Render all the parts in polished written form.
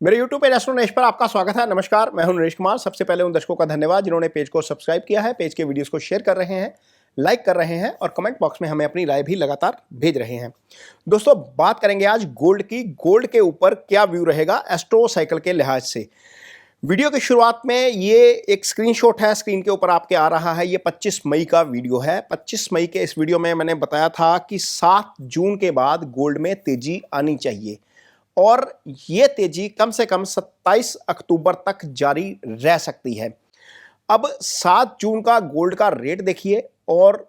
मेरे YouTube page astro Naresh पर आपका स्वागत है। नमस्कार, मैं हूं नरेश कुमार। सबसे पहले उन दर्शकों का धन्यवाद जिन्होंने पेज को सब्सक्राइब किया है, पेज के वीडियोस को शेयर कर रहे हैं, लाइक कर रहे हैं और कमेंट बॉक्स में हमें अपनी राय भी लगातार भेज रहे हैं। दोस्तों, बात करेंगे आज गोल्ड की। गोल्ड के ऊपर क्या व्यू रहेगा एस्ट्रो साइकिल के लिहाज से। वीडियो की शुरुआत में ये एक स्क्रीनशॉट है, स्क्रीन के ऊपर आपके आ रहा है। ये 25 मई का वीडियो है। 25 मई के इस वीडियो में मैंने बताया था कि 7 जून के बाद गोल्ड में तेजी आनी चाहिए और ये तेजी कम से कम 27 अक्टूबर तक जारी रह सकती है। अब 7 जून का गोल्ड का रेट देखिए और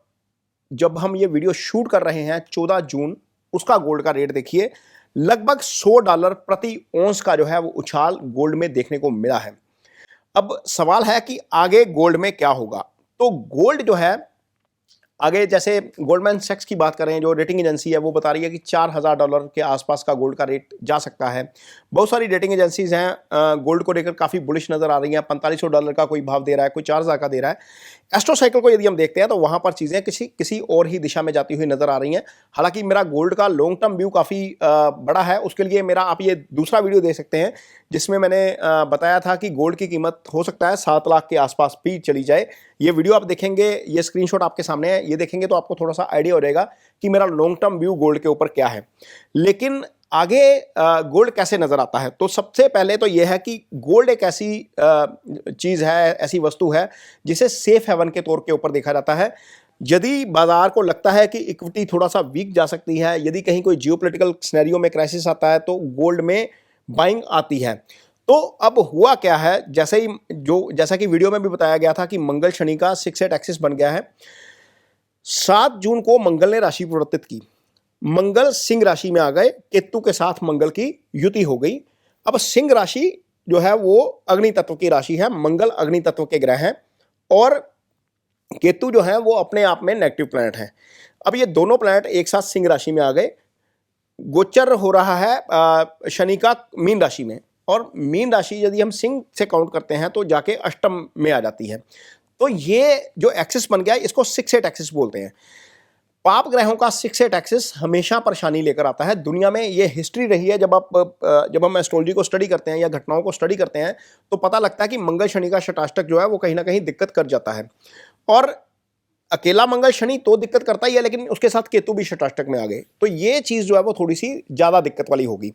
जब हम ये वीडियो शूट कर रहे हैं 14 जून, उसका गोल्ड का रेट देखिए। लगभग $100 प्रति औंस का जो है वो उछाल गोल्ड में देखने को मिला है। अब सवाल है कि आगे गोल्ड में क्या होगा। तो गोल्ड जो है आगे, जैसे गोल्डमैन सैक्स की बात करें, जो रेटिंग एजेंसी है, वो बता रही है कि $4000 के आसपास का गोल्ड का रेट जा सकता है। बहुत सारी रेटिंग एजेंसीज हैं गोल्ड को लेकर काफ़ी बुलिश नज़र आ रही हैं। $4500 का कोई भाव दे रहा है, कोई 4000 का दे रहा है। एस्ट्रो साइकिल को यदि हम देखते हैं तो वहाँ पर चीज़ें किसी और ही दिशा में जाती हुई नज़र आ रही हैं। हालांकि मेरा गोल्ड का लॉन्ग टर्म व्यू काफ़ी बड़ा है। उसके लिए मेरा आप ये दूसरा वीडियो देख सकते हैं जिसमें मैंने बताया था कि गोल्ड की कीमत हो सकता है 7 लाख के आसपास भी चली जाए। ये वीडियो आप देखेंगे, ये स्क्रीनशॉट आपके सामने है, ये देखेंगे तो आपको थोड़ा सा आइडिया हो जाएगा कि मेरा लॉन्ग टर्म व्यू गोल्ड के ऊपर क्या है। लेकिन आगे गोल्ड कैसे नजर आता है, तो सबसे पहले तो यह है कि गोल्ड एक ऐसी चीज है, ऐसी वस्तु है जिसे सेफ हेवन के तौर के ऊपर देखा जाता है। यदि बाजार को लगता है कि इक्विटी थोड़ा सा वीक जा सकती है, यदि कहीं कोई जियोपॉलिटिकल सिनेरियो में क्राइसिस आता है, तो गोल्ड में बाइंग आती है। तो अब हुआ क्या है, जैसा कि वीडियो में भी बताया गया था कि मंगल शनि का 6-8 एक्सिस बन गया है। 7 जून को मंगल ने राशि परिवर्तित की। मंगल सिंह राशि में आ गए, केतु के साथ मंगल की युति हो गई। अब सिंह राशि जो है वो अग्नि तत्व की राशि है, मंगल अग्नि तत्व के ग्रह हैं और केतु जो है वो अपने आप में नेगेटिव प्लैनेट है। अब ये दोनों प्लैनेट एक साथ सिंह राशि में आ गए। गोचर हो रहा है शनि का मीन राशि में, और मीन राशि यदि हम सिंह से काउंट करते हैं तो जाके अष्टम में आ जाती है। तो ये जो एक्सिस बन गया इसको 6-8 एक्सिस बोलते हैं। पाप ग्रहों का 6-8 एक्सिस हमेशा परेशानी लेकर आता है। दुनिया में ये हिस्ट्री रही है। जब हम एस्ट्रोलॉजी को स्टडी करते हैं या घटनाओं को स्टडी करते हैं तो पता लगता है कि मंगल शनि का शटाष्टक जो है वो कहीं ना कहीं दिक्कत कर जाता है। और अकेला मंगल शनि तो दिक्कत करता ही है, लेकिन उसके साथ केतु भी शटाष्टक में आ गए तो ये चीज़ जो है वो थोड़ी सी ज़्यादा दिक्कत वाली होगी।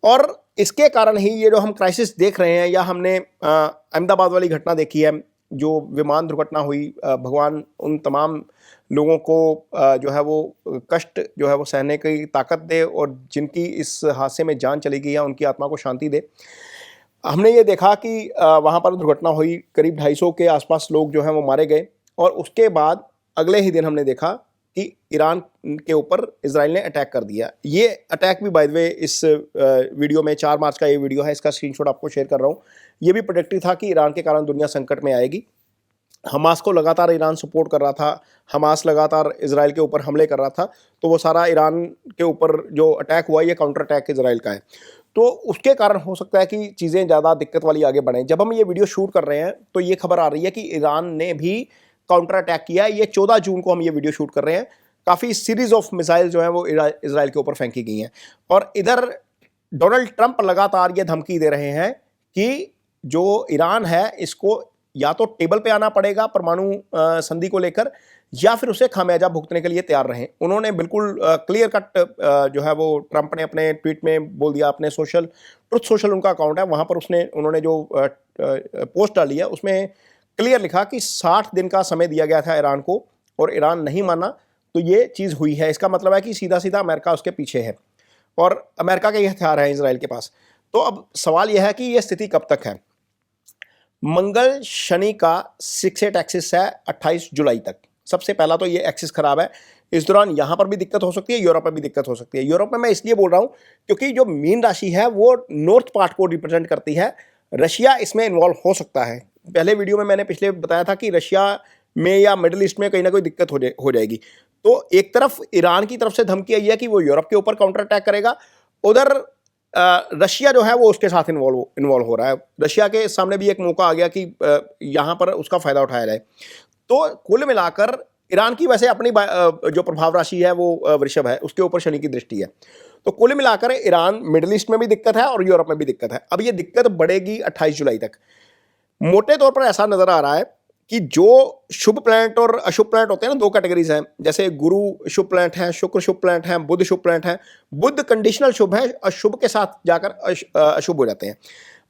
और इसके कारण ही ये जो हम क्राइसिस देख रहे हैं, या हमने अहमदाबाद वाली घटना देखी है, जो विमान दुर्घटना हुई, भगवान उन तमाम लोगों को जो है वो कष्ट जो है वो सहने की ताकत दे और जिनकी इस हादसे में जान चली गई है उनकी आत्मा को शांति दे। हमने ये देखा कि वहाँ पर दुर्घटना हुई, करीब 250 के आसपास लोग जो हैं वो मारे गए। और उसके बाद अगले ही दिन हमने देखा कि ईरान के ऊपर इजराइल ने अटैक कर दिया। ये अटैक भी बाय द वे इस वीडियो में 4 मार्च का ये वीडियो है, इसका स्क्रीनशॉट आपको शेयर कर रहा हूँ। ये भी प्रोडक्टिव था कि ईरान के कारण दुनिया संकट में आएगी। हमास को लगातार ईरान सपोर्ट कर रहा था, हमास लगातार इजराइल के ऊपर हमले कर रहा था, तो वो सारा ईरान के ऊपर जो अटैक हुआ ये काउंटर अटैक इजराइल का है। तो उसके कारण हो सकता है कि चीज़ें ज़्यादा दिक्कत वाली आगे बढ़ें। जब हम ये वीडियो शूट कर रहे हैं तो ये खबर आ रही है कि ईरान ने भी काउंटर अटैक किया है। ये 14 जून को हम ये वीडियो शूट कर रहे हैं। काफ़ी सीरीज ऑफ मिसाइल जो है वो इजराइल के ऊपर फेंकी गई हैं। और इधर डोनाल्ड ट्रंप लगातार ये धमकी दे रहे हैं कि जो ईरान है इसको या तो टेबल पे आना पड़ेगा परमाणु संधि को लेकर, या फिर उसे खामियाजा भुगतने के लिए तैयार रहें। उन्होंने बिल्कुल क्लियर कट जो है वो ट्रंप ने अपने ट्वीट में बोल दिया। अपने ट्रुथ सोशल उनका अकाउंट है, वहाँ पर उन्होंने जो पोस्ट डाली है उसमें क्लियर लिखा कि 60 दिन का समय दिया गया था ईरान को और ईरान नहीं माना तो ये चीज़ हुई है। इसका मतलब है कि सीधा सीधा अमेरिका उसके पीछे है और अमेरिका के ये हथियार हैं इसराइल के पास। तो अब सवाल यह है कि यह स्थिति कब तक है। मंगल शनि का 6-8 एक्सिस है 28 जुलाई तक। सबसे पहला तो ये एक्सिस खराब है। इस दौरान यहाँ पर भी दिक्कत हो सकती है, यूरोप में भी दिक्कत हो सकती है। यूरोप में मैं इसलिए बोल रहा हूँ क्योंकि जो मीन राशि है वो नॉर्थ पार्ट को रिप्रेजेंट करती है। रशिया इसमें इन्वॉल्व हो सकता है। पहले वीडियो में मैंने पिछले बताया था कि रशिया में या मिडिल ईस्ट में कहीं ना कोई दिक्कत हो जाएगी। तो एक तरफ ईरान की तरफ से धमकी आई है कि वो यूरोप के ऊपर काउंटर अटैक करेगा, उधर रशिया जो है वो उसके साथ इन्वॉल्व हो रहा है। रशिया के सामने भी एक मौका आ गया कि यहाँ पर उसका फ़ायदा उठाया जाए। तो कुल मिलाकर ईरान की वैसे अपनी जो प्रभाव राशि है वो वृषभ है, उसके ऊपर शनि की दृष्टि है। तो कुल मिलाकर ईरान, मिडिल ईस्ट में भी दिक्कत है और यूरोप में भी दिक्कत है। अब ये दिक्कत बढ़ेगी 28 जुलाई तक। मोटे तौर पर ऐसा नजर आ रहा है कि जो शुभ प्लैनेट और अशुभ प्लैनेट होते हैं ना, दो कैटेगरीज हैं, जैसे गुरु शुभ प्लैनेट है, शुक्र शुभ प्लैनेट है, बुध शुभ प्लैनेट है। बुध कंडीशनल शुभ है, अशुभ के साथ जाकर अशुभ हो जाते हैं।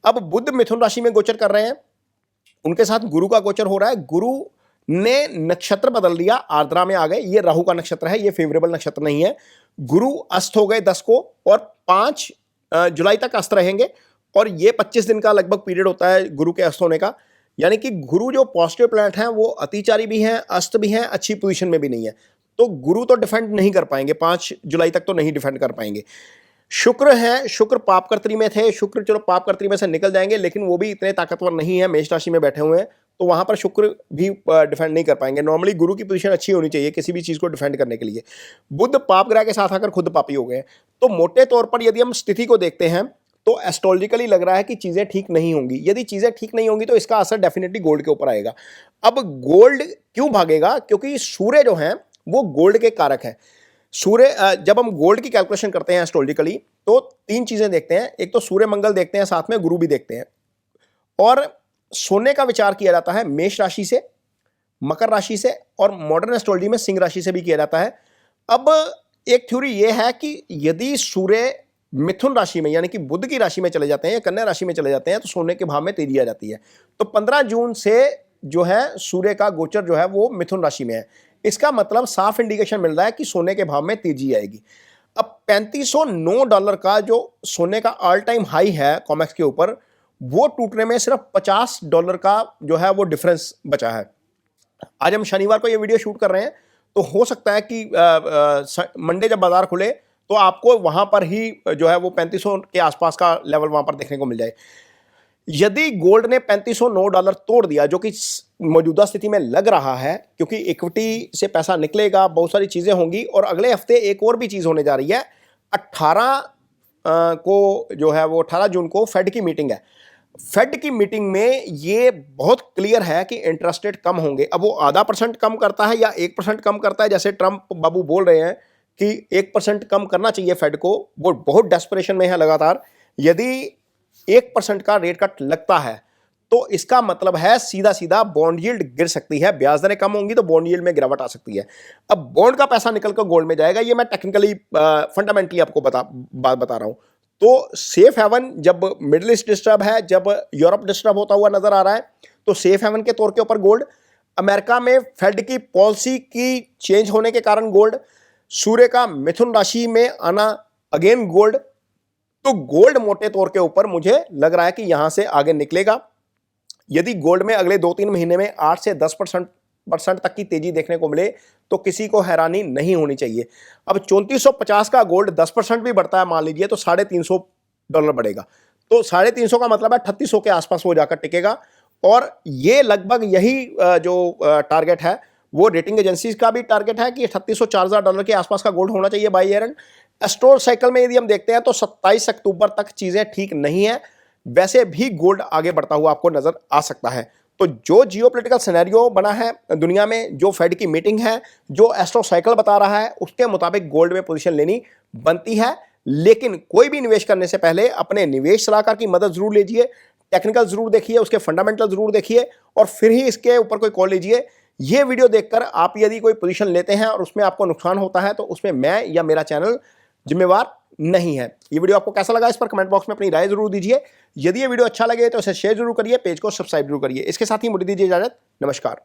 अब बुध मिथुन राशि में गोचर कर रहे हैं, उनके साथ गुरु का गोचर हो रहा है। गुरु ने नक्षत्र बदल दिया, आर्द्रा में आ गए। ये राहु का नक्षत्र है, ये फेवरेबल नक्षत्र नहीं है। गुरु अस्त हो गए 10 को और 5 जुलाई तक अस्त रहेंगे और ये 25 दिन का लगभग पीरियड होता है गुरु के अस्त होने का। यानी कि गुरु जो पॉजिटिव प्लैनेट हैं वो अतिचारी भी हैं, अस्त भी हैं, अच्छी पोजीशन में भी नहीं है। तो गुरु तो डिफेंड नहीं कर पाएंगे, 5 जुलाई तक तो नहीं डिफेंड कर पाएंगे। शुक्र है, शुक्र पापकर्त्री में थे, शुक्र चलो पापकर्त्री में से निकल जाएंगे, लेकिन वो भी इतने ताकतवर नहीं है, मेष राशि में बैठे हुए हैं, तो वहां पर शुक्र भी डिफेंड नहीं कर पाएंगे। नॉर्मली गुरु की पोजीशन अच्छी होनी चाहिए किसी भी चीज को डिफेंड करने के लिए। बुध पाप ग्रह के साथ आकर खुद पापी हो गए। तो मोटे तौर पर यदि हम स्थिति को देखते हैं तो एस्ट्रोलॉजिकली लग रहा है कि चीजें ठीक नहीं होंगी। यदि चीजें ठीक नहीं होंगी तो इसका असर डेफिनेटली गोल्ड के ऊपर आएगा। अब गोल्ड क्यों भागेगा? क्योंकि सूर्य जो है वो गोल्ड के कारक है। सूर्य, जब हम गोल्ड की कैलकुलेशन करते हैं एस्ट्रोलॉजिकली तो 3 चीजें देखते हैं। एक तो सूर्य मंगल देखते हैं, साथ में गुरु भी देखते हैं। और सोने का विचार किया जाता है मेष राशि से, मकर राशि से और मॉडर्न एस्ट्रोलॉजी में सिंह राशि से भी किया जाता है। अब एक थ्योरी यह है कि यदि सूर्य मिथुन राशि में यानी कि बुध की राशि में चले जाते हैं या कन्या राशि में चले जाते हैं तो सोने के भाव में तेजी आ जाती है। तो 15 जून से जो है सूर्य का गोचर जो है वो मिथुन राशि में है। इसका मतलब साफ इंडिकेशन मिल रहा है कि सोने के भाव में तेजी आएगी। अब $3509 का जो सोने का ऑल टाइम हाई है कॉमेक्स के ऊपर, वो टूटने में सिर्फ $50 का जो है वो डिफरेंस बचा है। आज हम शनिवार को ये वीडियो शूट कर रहे हैं तो हो सकता है कि मंडे जब बाजार खुले तो आपको वहां पर ही जो है वो 3500 के आसपास का लेवल वहां पर देखने को मिल जाए। यदि गोल्ड ने $3509 तोड़ दिया, जो कि मौजूदा स्थिति में लग रहा है, क्योंकि इक्विटी से पैसा निकलेगा, बहुत सारी चीजें होंगी और अगले हफ्ते एक और भी चीज होने जा रही है। 18 को जो है वो 18 जून को फेड की मीटिंग है। फेड की मीटिंग में ये बहुत क्लियर है कि इंटरेस्ट रेट कम होंगे। अब वो आधा % कम करता है या 1% कम करता है, जैसे ट्रंप बाबू बोल रहे हैं कि 1% कम करना चाहिए फेड को, वो बहुत डेस्परेशन में है लगातार। यदि 1% का रेट कट लगता है तो इसका मतलब है सीधा सीधा बॉन्ड यील्ड गिर सकती है, ब्याज दरें कम होंगी तो बॉन्ड यील्ड में गिरावट आ सकती है। अब बॉन्ड का पैसा निकलकर गोल्ड में जाएगा, ये मैं टेक्निकली फंडामेंटली आपको बात बता रहा हूं। तो सेफ हेवन, जब मिडिल ईस्ट डिस्टर्ब है, जब यूरोप डिस्टर्ब होता हुआ नजर आ रहा है, तो सेफ हेवन के तौर के ऊपर गोल्ड। अमेरिका में फेड की पॉलिसी की चेंज होने के कारण गोल्ड, सूर्य का मिथुन राशि में आना अगेन गोल्ड। तो गोल्ड मोटे तौर के ऊपर मुझे लग रहा है कि यहां से आगे निकलेगा। यदि गोल्ड में अगले 2-3 महीने में 8 से 10% तक की तेजी देखने को मिले तो किसी को हैरानी नहीं होनी चाहिए। अब 3450 का गोल्ड 10% भी बढ़ता है मान लीजिए तो $350 बढ़ेगा। तो 350 का मतलब है 3800 के आसपास वो जाकर टिकेगा। और ये लगभग यही जो टारगेट है वो रेटिंग एजेंसीज का भी टारगेट है कि $3600-4000 के आसपास का गोल्ड होना चाहिए by year and. Astro cycle में यदि हम देखते हैं तो 27 अक्टूबर तक चीजें ठीक नहीं है, वैसे भी गोल्ड आगे बढ़ता हुआ आपको नजर आ सकता है। तो जो जियोपॉलिटिकल सिनेरियो बना है दुनिया में, जो फेड की मीटिंग है, जो एस्ट्रो साइकिल बता रहा है, उसके मुताबिक गोल्ड में पोजीशन लेनी बनती है। लेकिन कोई भी निवेश करने से पहले अपने निवेश सलाहकार की मदद जरूर लीजिए, टेक्निकल जरूर देखिए, उसके फंडामेंटल जरूर देखिए और फिर ही इसके ऊपर कोई कॉल लीजिए। ये वीडियो देखकर आप यदि कोई पोजीशन लेते हैं और उसमें आपको नुकसान होता है तो उसमें मैं या मेरा चैनल जिम्मेवार नहीं है। ये वीडियो आपको कैसा लगा इस पर कमेंट बॉक्स में अपनी राय जरूर दीजिए। यदि ये वीडियो अच्छा लगे तो इसे शेयर जरूर करिए, पेज को सब्सक्राइब जरूर करिए। इसके साथ ही मुझे दीजिए इजाजत। नमस्कार।